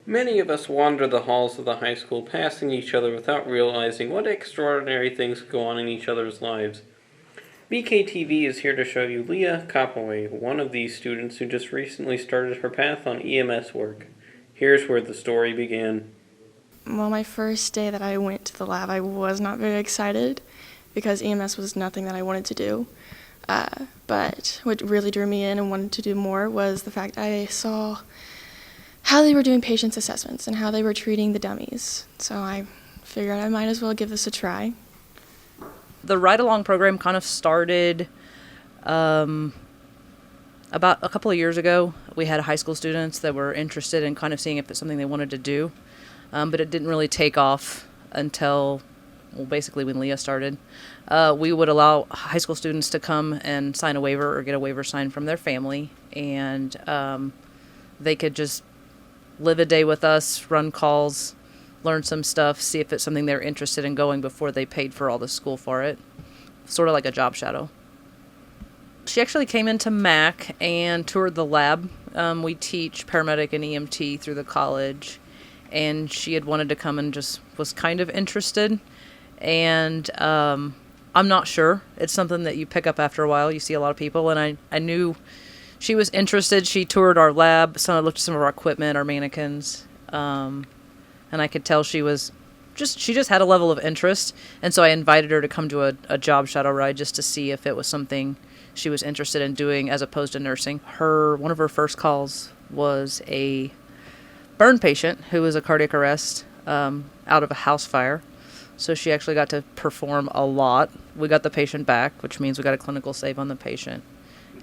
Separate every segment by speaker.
Speaker 1: Many of us wander the halls of the high school, passing each other without realizing what extraordinary things go on in each other's lives. BKTV is here to show you Leah Coppaway, one of these students who just recently started her path on EMS work. Here's where the story began.
Speaker 2: Well, my first day that I went to the lab, I was not very excited because EMS was nothing that I wanted to do. But what really drew me in and wanted to do more was the fact I saw how they were doing patients' assessments and how they were treating the dummies. So I figured I might as well give this a try.
Speaker 3: The ride-along program kind of started about a couple of years ago. We had high school students that were interested in kind of seeing if it's something they wanted to do, but it didn't really take off until, well, basically when Leah started. We would allow high school students to come and sign a waiver or get a waiver signed from their family, and they could just live a day with us, run calls, learn some stuff, see if it's something they're interested in going before they paid for all the school for it. Sort of like a job shadow. She actually came into MAC and toured the lab. We teach paramedic and EMT through the college, and she had wanted to come and just was kind of interested. And I'm not sure. It's something that you pick up after a while. You see a lot of people, and I knew she was interested. She toured our lab. I looked at some of our equipment, our mannequins, and I could tell she just had a level of interest. And so I invited her to come to a job shadow ride just to see if it was something she was interested in doing as opposed to nursing. One of her first calls was a burn patient who was a cardiac arrest out of a house fire. So she actually got to perform a lot. We got the patient back, which means we got a clinical save on the patient.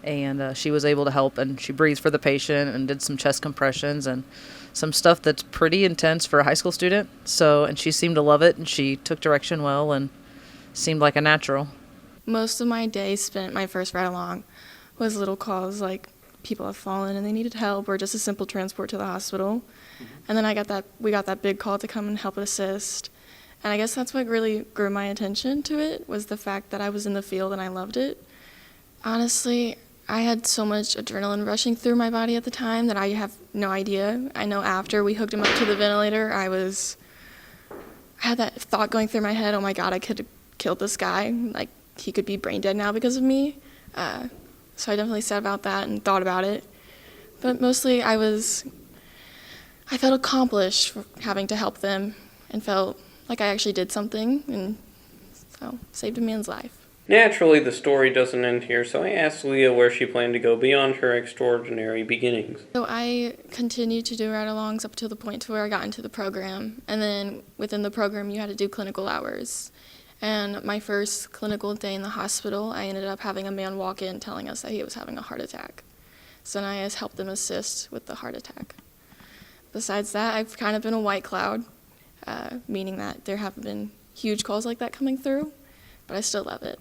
Speaker 3: And she was able to help, and she breathed for the patient and did some chest compressions and some stuff that's pretty intense for a high school student. And she seemed to love it, and she took direction well and seemed like a natural.
Speaker 2: Most of my day spent, my first ride along, was little calls like people have fallen and they needed help, or just a simple transport to the hospital. And then we got that big call to come and help assist. And I guess that's what really drew my attention to it, was the fact that I was in the field and I loved it. Honestly, I had so much adrenaline rushing through my body at the time that I have no idea. I know after we hooked him up to the ventilator, I had that thought going through my head, oh my God, I could have killed this guy. Like, he could be brain dead now because of me. So I definitely said about that and thought about it. But mostly I felt accomplished for having to help them and felt like I actually did something, and so saved a man's life.
Speaker 1: Naturally, the story doesn't end here, so I asked Leah where she planned to go beyond her extraordinary beginnings.
Speaker 2: So I continued to do ride-alongs up to the point to where I got into the program, and then within the program you had to do clinical hours. And my first clinical day in the hospital, I ended up having a man walk in telling us that he was having a heart attack. So then I just helped them assist with the heart attack. Besides that, I've kind of been a white cloud, meaning that there haven't been huge calls like that coming through, but I still love it.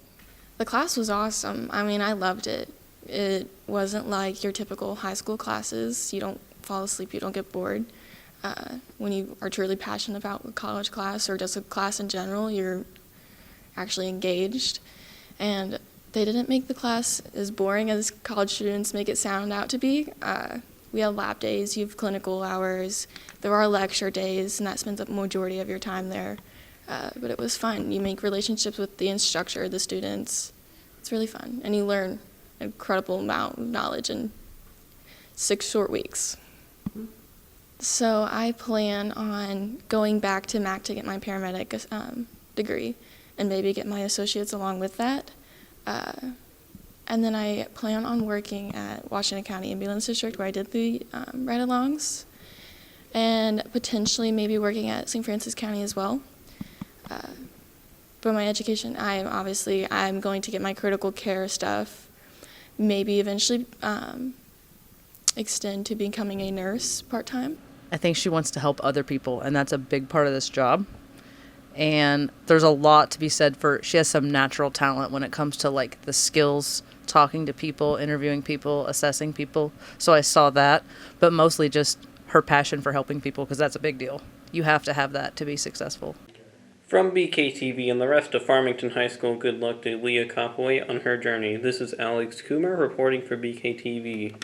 Speaker 2: The class was awesome. I mean, I loved it. It wasn't like your typical high school classes. You don't fall asleep, you don't get bored. When you are truly passionate about a college class or just a class in general, you're actually engaged. And they didn't make the class as boring as college students make it sound out to be. We have lab days, you have clinical hours, there are lecture days, and that spends the majority of your time there. But it was fun. You make relationships with the instructor, the students. It's really fun. And you learn an incredible amount of knowledge in 6 short weeks. So I plan on going back to MAC to get my paramedic degree and maybe get my associates along with that. And then I plan on working at Washington County Ambulance District, where I did the ride-alongs, and potentially maybe working at St. Francis County as well. For my education, I'm going to get my critical care stuff, maybe eventually extend to becoming a nurse part-time.
Speaker 3: I think she wants to help other people, and that's a big part of this job. And there's a lot to be said she has some natural talent when it comes to like the skills, talking to people, interviewing people, assessing people. So I saw that, but mostly just her passion for helping people, because that's a big deal. You have to have that to be successful.
Speaker 1: From BKTV and the rest of Farmington High School, good luck to Leah Coppaway on her journey. This is Alex Coomer reporting for BKTV.